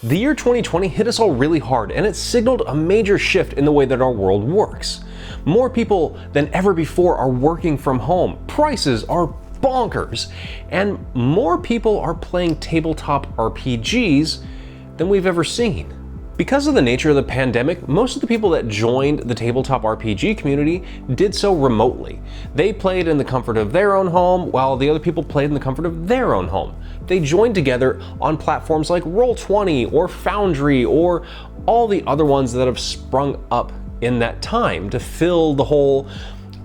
The year 2020 hit us all really hard, and it signaled a major shift in the way that our world works. More people than ever before are working from home, prices are bonkers, and more people are playing tabletop RPGs than we've ever seen. Because of the nature of the pandemic, most of the people that joined the tabletop RPG community did so remotely. They played in the comfort of their own home, while the other people played in the comfort of their own home. They joined together on platforms like Roll20 or Foundry or all the other ones that have sprung up in that time to fill the whole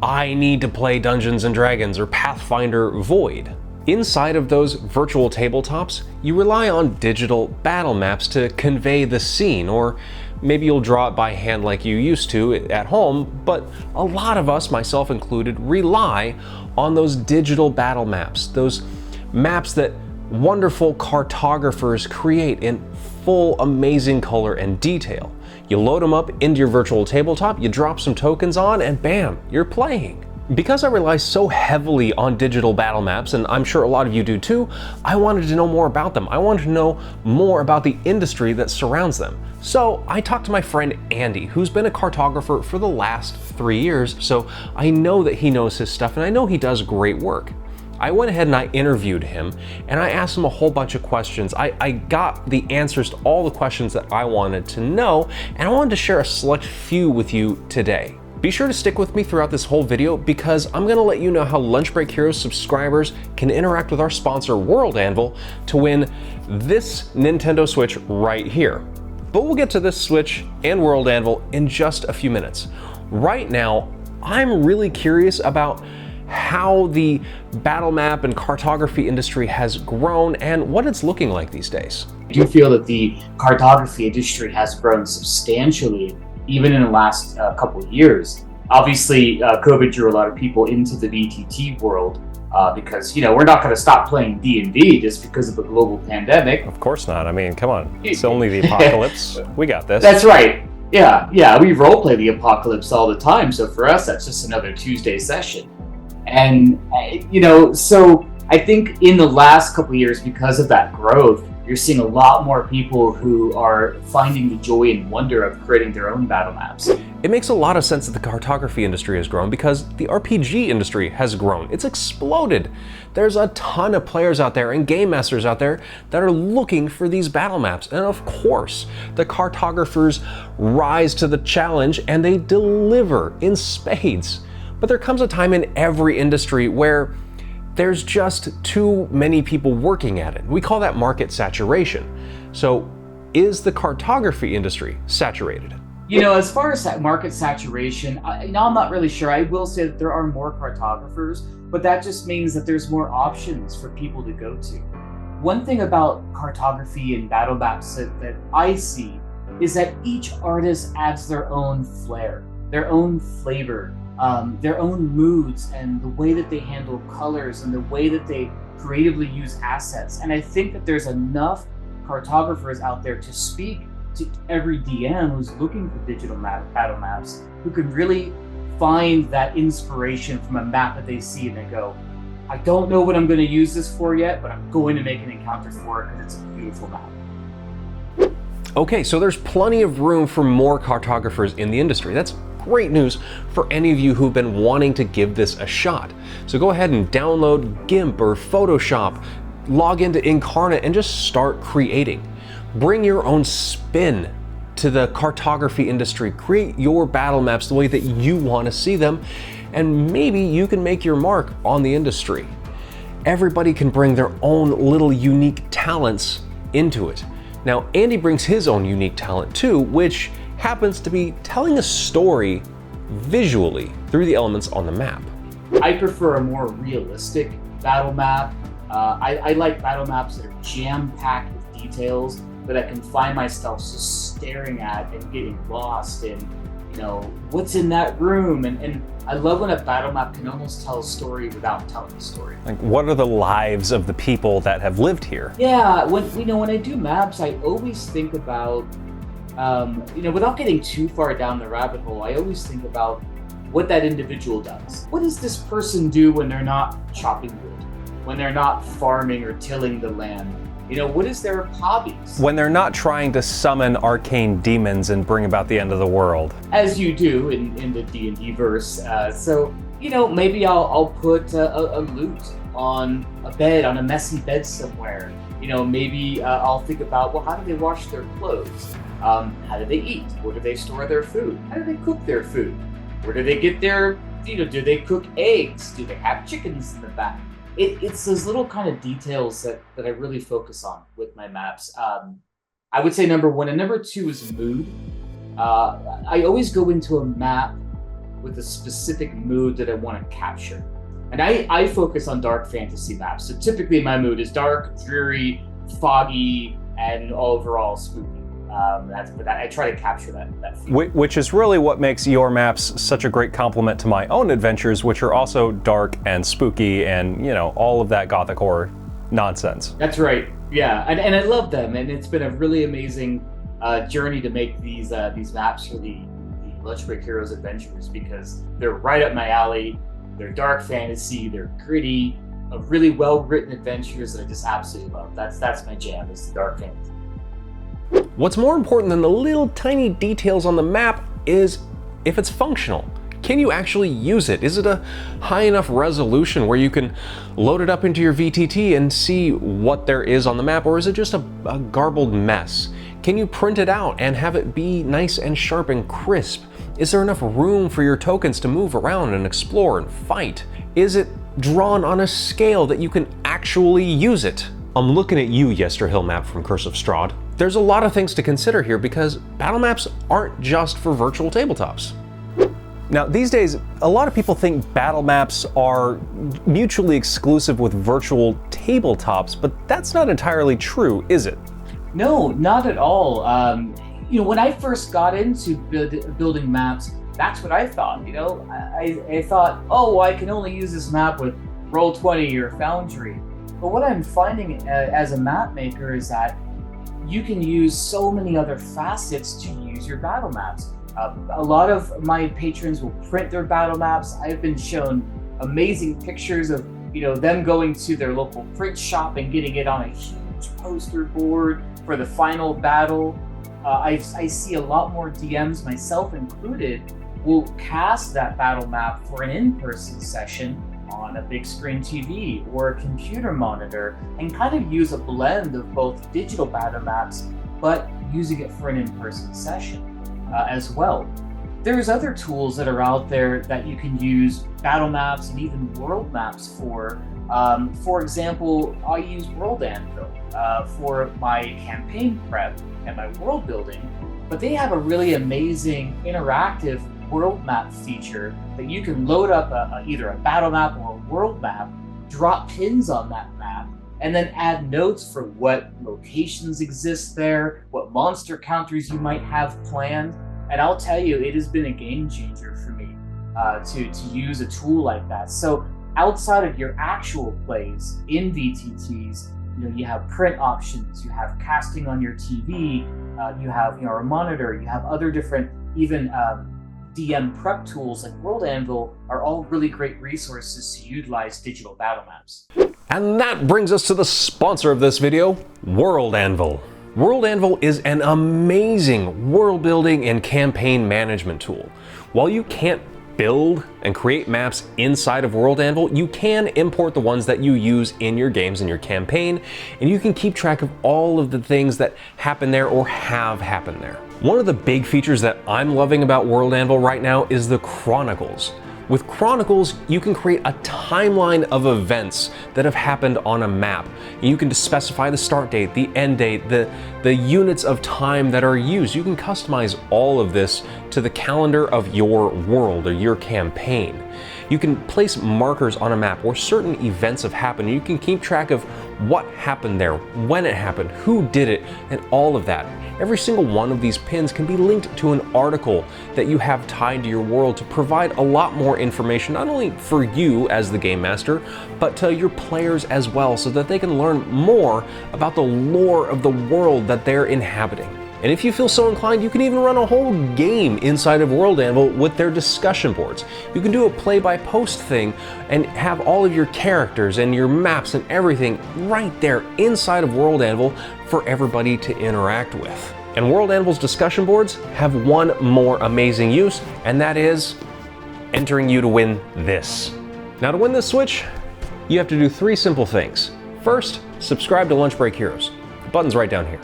I need to play Dungeons and Dragons or Pathfinder void. Inside of those virtual tabletops, you rely on digital battle maps to convey the scene, or maybe you'll draw it by hand like you used to at home, but a lot of us, myself included, rely on those digital battle maps, those maps that wonderful cartographers create in full amazing color and detail. You load them up into your virtual tabletop, you drop some tokens on, and bam, you're playing. Because I rely so heavily on digital battle maps, and I'm sure a lot of you do too, I wanted to know more about them. I wanted to know more about the industry that surrounds them. So I talked to my friend Andy, who's been a cartographer for the last 3 years, so I know that he knows his stuff and I know he does great work. I went ahead and I interviewed him and I asked him a whole bunch of questions. I got the answers to all the questions that I wanted to know, and I wanted to share a select few with you today. Be sure to stick with me throughout this whole video because I'm going to let you know how Lunch Break Heroes subscribers can interact with our sponsor World Anvil to win this Nintendo Switch right here. But we'll get to this Switch and World Anvil in just a few minutes. Right now, I'm really curious about how the battle map and cartography industry has grown and what it's looking like these days. I do feel that the cartography industry has grown substantially even in the last couple of years. Obviously, COVID drew a lot of people into the VTT world because, we're not going to stop playing D&D just because of the global pandemic. Of course not. I mean, come on. It's only the apocalypse. We got this. That's right. Yeah, we roleplay the apocalypse all the time. So for us, that's just another Tuesday session. And, so I think in the last couple of years, because of that growth, you're seeing a lot more people who are finding the joy and wonder of creating their own battle maps. It makes a lot of sense that the cartography industry has grown because the RPG industry has grown. It's exploded. There's a ton of players out there and game masters out there that are looking for these battle maps. And of course, the cartographers rise to the challenge and they deliver in spades. But there comes a time in every industry where there's just too many people working at it. We call that market saturation. So is the cartography industry saturated? As far as that market saturation, I'm not really sure. I will say that there are more cartographers, but that just means that there's more options for people to go to. One thing about cartography and battle maps that I see is that each artist adds their own flair, their own flavor, their own moods, and the way that they handle colors and the way that they creatively use assets. And I think that there's enough cartographers out there to speak to every DM who's looking for digital battle maps, who could really find that inspiration from a map that they see and they go, I don't know what I'm going to use this for yet, but I'm going to make an encounter for it because it's a beautiful map. Okay, so there's plenty of room for more cartographers in the industry. That's great news for any of you who've been wanting to give this a shot. So go ahead and download GIMP or Photoshop, log into Incarnate, and just start creating. Bring your own spin to the cartography industry. Create your battle maps the way that you want to see them, and maybe you can make your mark on the industry. Everybody can bring their own little unique talents into it. Now, Andy brings his own unique talent too, which happens to be telling a story visually through the elements on the map. I prefer a more realistic battle map. I like battle maps that are jam-packed with details that I can find myself just staring at and getting lost in, what's in that room. And I love when a battle map can almost tell a story without telling a story. Like, what are the lives of the people that have lived here? Yeah, when I do maps, I always think about without getting too far down the rabbit hole, I always think about what that individual does. What does this person do when they're not chopping wood, when they're not farming or tilling the land? What is their hobbies? When they're not trying to summon arcane demons and bring about the end of the world. As you do in the D&D verse. So, maybe I'll put a loot on a bed, on a messy bed somewhere. Maybe I'll think about, well, how do they wash their clothes? How do they eat? Where do they store their food? How do they cook their food? Where do they get their, do they cook eggs? Do they have chickens in the back? It's those little kind of details that I really focus on with my maps. I would say number one, and number two is mood. I always go into a map with a specific mood that I want to capture. And I focus on dark fantasy maps. So typically my mood is dark, dreary, foggy, and overall spooky. But I try to capture that feeling. Which is really what makes your maps such a great complement to my own adventures, which are also dark and spooky and, all of that gothic horror nonsense. That's right. Yeah, and I love them. And it's been a really amazing journey to make these maps for the Lunch Break Heroes adventures, because they're right up my alley. They're dark fantasy, they're gritty, really well-written adventures that I just absolutely love. That's my jam, is the dark fantasy. What's more important than the little tiny details on the map is if it's functional. Can you actually use it? Is it a high enough resolution where you can load it up into your VTT and see what there is on the map, or is it just a garbled mess? Can you print it out and have it be nice and sharp and crisp? Is there enough room for your tokens to move around and explore and fight? Is it drawn on a scale that you can actually use it? I'm looking at you, Yesterhill Map from Curse of Strahd. There's a lot of things to consider here because battle maps aren't just for virtual tabletops. Now, these days, a lot of people think battle maps are mutually exclusive with virtual tabletops, but that's not entirely true, is it? No, not at all. When I first got into building maps, that's what I thought. I thought, oh, well, I can only use this map with Roll20 or Foundry. But what I'm finding as a map maker is that you can use so many other facets to use your battle maps. A lot of my patrons will print their battle maps. I've been shown amazing pictures of them going to their local print shop and getting it on a huge poster board for the final battle. I see a lot more DMs, myself included, will cast that battle map for an in-person session on a big screen TV or a computer monitor, and kind of use a blend of both digital battle maps, but using it for an in-person session as well. There's other tools that are out there that you can use battle maps and even world maps for. For example, I use World Anvil for my campaign prep and my world building, but they have a really amazing interactive world map feature that you can load up either a battle map or a world map, drop pins on that map, and then add notes for what locations exist there, what monster counters you might have planned. And I'll tell you, it has been a game changer for me to use a tool like that. So outside of your actual plays in VTTs, you have print options, you have casting on your TV, you have a monitor, you have other different even DM prep tools like World Anvil are all really great resources to utilize digital battle maps. And that brings us to the sponsor of this video, World Anvil. World Anvil is an amazing world building and campaign management tool. While you can't build and create maps inside of World Anvil, you can import the ones that you use in your games and your campaign, and you can keep track of all of the things that happen there or have happened there. One of the big features that I'm loving about World Anvil right now is the Chronicles. With Chronicles, you can create a timeline of events that have happened on a map. You can specify the start date, the end date, the units of time that are used. You can customize all of this to the calendar of your world or your campaign. You can place markers on a map where certain events have happened. You can keep track of what happened there, when it happened, who did it, and all of that. Every single one of these pins can be linked to an article that you have tied to your world to provide a lot more information, not only for you as the game master, but to your players as well, so that they can learn more about the lore of the world that they're inhabiting. And if you feel so inclined, you can even run a whole game inside of World Anvil with their discussion boards. You can do a play-by-post thing and have all of your characters and your maps and everything right there inside of World Anvil for everybody to interact with. And World Anvil's discussion boards have one more amazing use, and that is entering you to win this. Now, to win this Switch, you have to do 3 simple things. First, subscribe to Lunch Break Heroes. The button's right down here.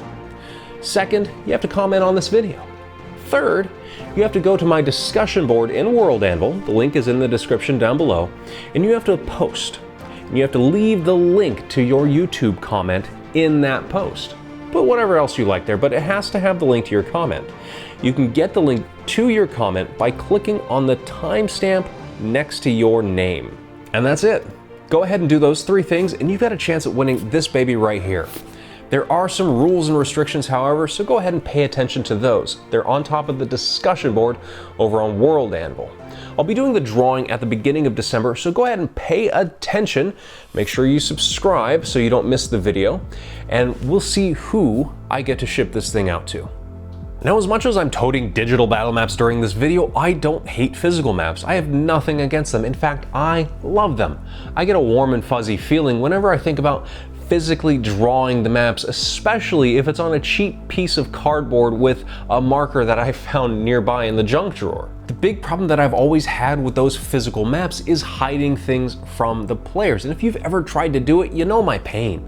Second, you have to comment on this video. Third, you have to go to my discussion board in World Anvil, the link is in the description down below, and you have to post. And you have to leave the link to your YouTube comment in that post. Put whatever else you like there, but it has to have the link to your comment. You can get the link to your comment by clicking on the timestamp next to your name. And that's it. Go ahead and do those 3 things and you've got a chance at winning this baby right here. There are some rules and restrictions, however, so go ahead and pay attention to those. They're on top of the discussion board over on World Anvil. I'll be doing the drawing at the beginning of December, so go ahead and pay attention. Make sure you subscribe so you don't miss the video, and we'll see who I get to ship this thing out to. Now, as much as I'm toting digital battle maps during this video, I don't hate physical maps. I have nothing against them. In fact, I love them. I get a warm and fuzzy feeling whenever I think about physically drawing the maps, especially if it's on a cheap piece of cardboard with a marker that I found nearby in the junk drawer. The big problem that I've always had with those physical maps is hiding things from the players. And if you've ever tried to do it, you know my pain.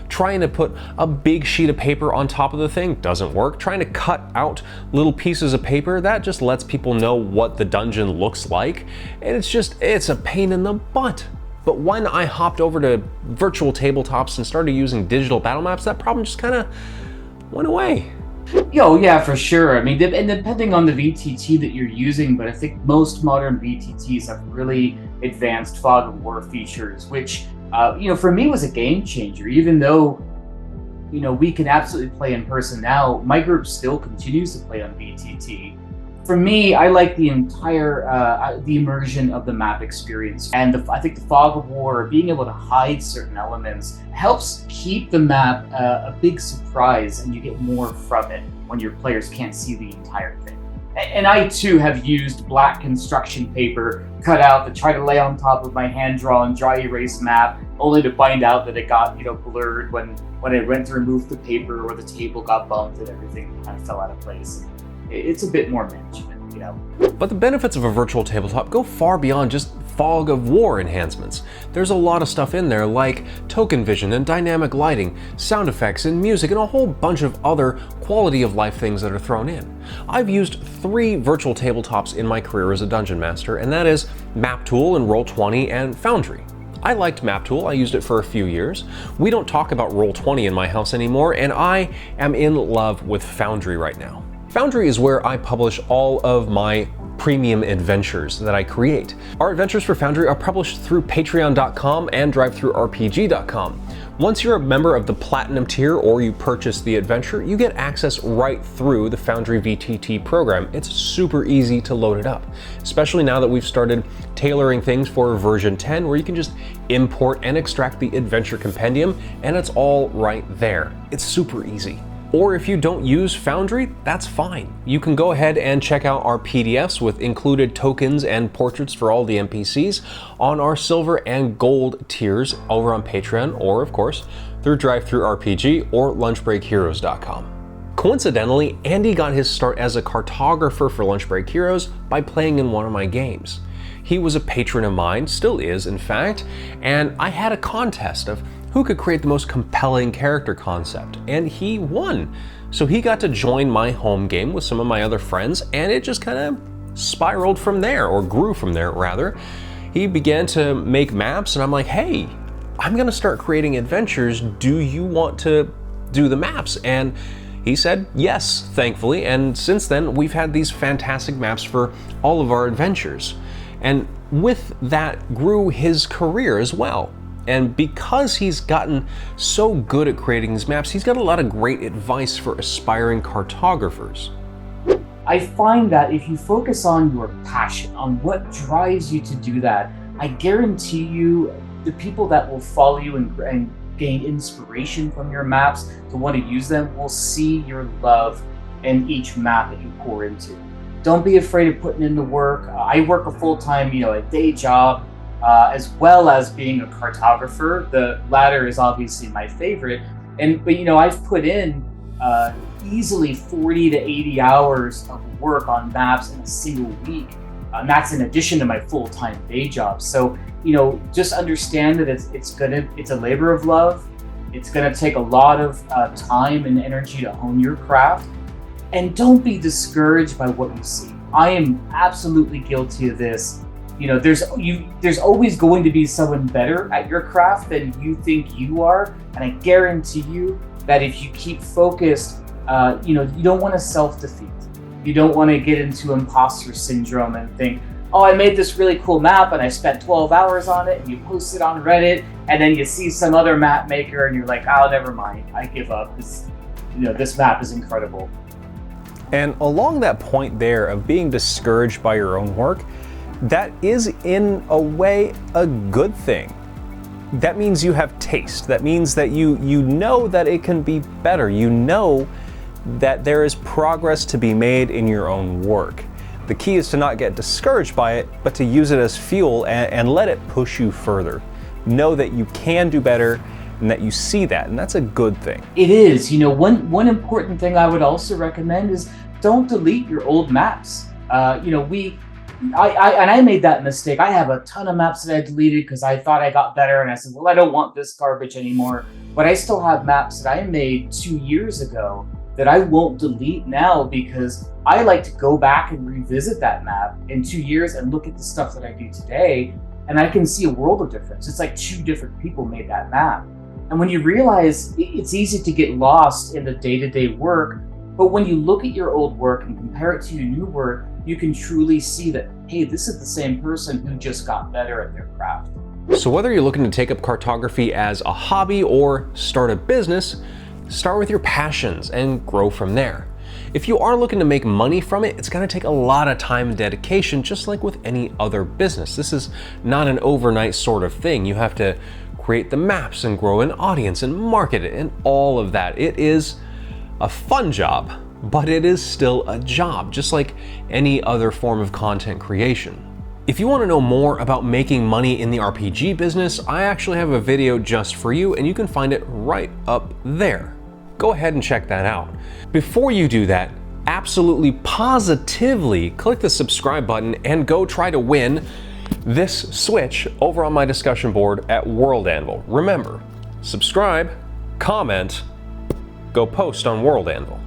Trying to put a big sheet of paper on top of the thing doesn't work. Trying to cut out little pieces of paper, that just lets people know what the dungeon looks like. And it's a pain in the butt. But when I hopped over to virtual tabletops and started using digital battle maps, that problem just kind of went away. Yo, yeah, for sure. I mean, and depending on the VTT that you're using, but I think most modern VTTs have really advanced fog of war features, which, for me was a game changer. Even though, we can absolutely play in person now, my group still continues to play on VTT. For me, I like the entire, the immersion of the map experience. And I think the fog of war, being able to hide certain elements, helps keep the map a big surprise, and you get more from it when your players can't see the entire thing. And I too have used black construction paper cut out to try to lay on top of my hand-drawn dry erase map, only to find out that it got, blurred when I went to remove the paper, or the table got bumped and everything kind of fell out of place. It's a bit more management, But the benefits of a virtual tabletop go far beyond just fog of war enhancements. There's a lot of stuff in there like token vision and dynamic lighting, sound effects and music, and a whole bunch of other quality of life things that are thrown in. I've used 3 virtual tabletops in my career as a dungeon master, and that is MapTool and Roll20 and Foundry. I liked MapTool, I used it for a few years. We don't talk about Roll20 in my house anymore, and I am in love with Foundry right now. Foundry is where I publish all of my premium adventures that I create. Our adventures for Foundry are published through patreon.com and drivethrurpg.com. Once you're a member of the Platinum tier or you purchase the adventure, you get access right through the Foundry VTT program. It's super easy to load it up, especially now that we've started tailoring things for version 10, where you can just import and extract the adventure compendium, and it's all right there. It's super easy. Or if you don't use Foundry, that's fine. You can go ahead and check out our PDFs with included tokens and portraits for all the NPCs on our silver and gold tiers over on Patreon, or of course, through DriveThruRPG or LunchBreakHeroes.com. Coincidentally, Andy got his start as a cartographer for Lunch Break Heroes by playing in one of my games. He was a patron of mine, still is in fact, and I had a contest of who could create the most compelling character concept, and he won. So he got to join my home game with some of my other friends, and it just kind of spiraled from there, or grew from there rather. He began to make maps, and I'm like, hey, I'm gonna start creating adventures. Do you want to do the maps? And he said yes, thankfully, and since then we've had these fantastic maps for all of our adventures. And with that grew his career as well. And because he's gotten so good at creating these maps, he's got a lot of great advice for aspiring cartographers. I find that if you focus on your passion, on what drives you to do that, I guarantee you the people that will follow you and gain inspiration from your maps to want to use them will see your love in each map that you pour into. Don't be afraid of putting in the work. I work a full-time, a day job, as well as being a cartographer. The latter is obviously my favorite. But I've put in easily 40 to 80 hours of work on maps in a single week. And that's in addition to my full-time day job. So, just understand that it's a labor of love. It's gonna take a lot of time and energy to hone your craft. And don't be discouraged by what you see. I am absolutely guilty of this. There's always going to be someone better at your craft than you think you are. And I guarantee you that if you keep focused, you don't want to self-defeat. You don't want to get into imposter syndrome and think, oh, I made this really cool map and I spent 12 hours on it, and you post it on Reddit, and then you see some other map maker and you're like, oh, never mind, I give up. This map is incredible. And along that point there of being discouraged by your own work, that is in a way a good thing. That means you have taste. That means that you know that it can be better. You know that there is progress to be made in your own work. The key is to not get discouraged by it, but to use it as fuel and let it push you further. Know that you can do better and that you see that, and that's a good thing. It is. One important thing I would also recommend is don't delete your old maps. I made that mistake. I have a ton of maps that I deleted because I thought I got better, and I said, well, I don't want this garbage anymore. But I still have maps that I made 2 years ago that I won't delete now, because I like to go back and revisit that map in 2 years and look at the stuff that I do today, and I can see a world of difference. It's like 2 different people made that map. And when you realize, it's easy to get lost in the day-to-day work, but when you look at your old work and compare it to your new work, you can truly see that, hey, this is the same person who just got better at their craft. So whether you're looking to take up cartography as a hobby or start a business, start with your passions and grow from there. If you are looking to make money from it, it's gonna take a lot of time and dedication, just like with any other business. This is not an overnight sort of thing. You have to create the maps and grow an audience and market it and all of that. It is a fun job, but it is still a job, just like any other form of content creation. If you want to know more about making money in the RPG business, I actually have a video just for you, and you can find it right up there. Go ahead and check that out. Before you do that, absolutely positively click the subscribe button and go try to win this Switch over on my discussion board at World Anvil. Remember, subscribe, comment, go post on World Anvil.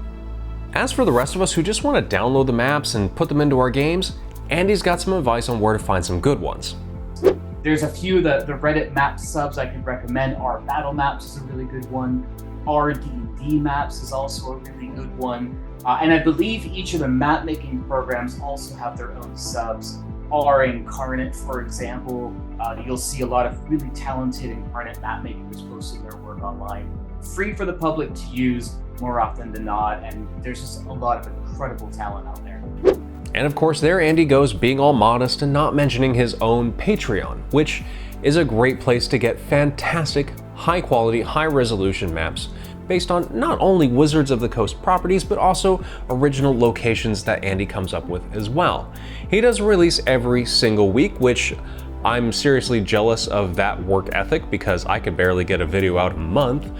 As for the rest of us who just want to download the maps and put them into our games, Andy's got some advice on where to find some good ones. There's a few, the Reddit map subs I could recommend are Battlemaps is a really good one. RD&D Maps is also a really good one. And I believe each of the map making programs also have their own subs. R Incarnate, for example, you'll see a lot of really talented Incarnate map makers posting their work online. Free for the public to use more often than not, and there's just a lot of incredible talent out there. And of course, there Andy goes being all modest and not mentioning his own Patreon, which is a great place to get fantastic, high quality, high resolution maps based on not only Wizards of the Coast properties, but also original locations that Andy comes up with as well. He does release every single week, which I'm seriously jealous of that work ethic because I could barely get a video out a month.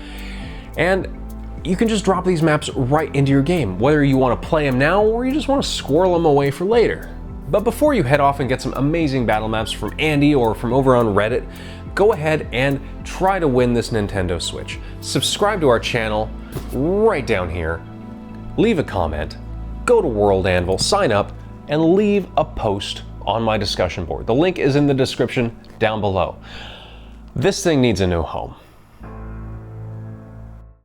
And you can just drop these maps right into your game, whether you want to play them now or you just want to squirrel them away for later. But before you head off and get some amazing battle maps from Andy or from over on Reddit, go ahead and try to win this Nintendo Switch. Subscribe to our channel right down here, leave a comment, go to World Anvil, sign up, and leave a post on my discussion board. The link is in the description down below. This thing needs a new home.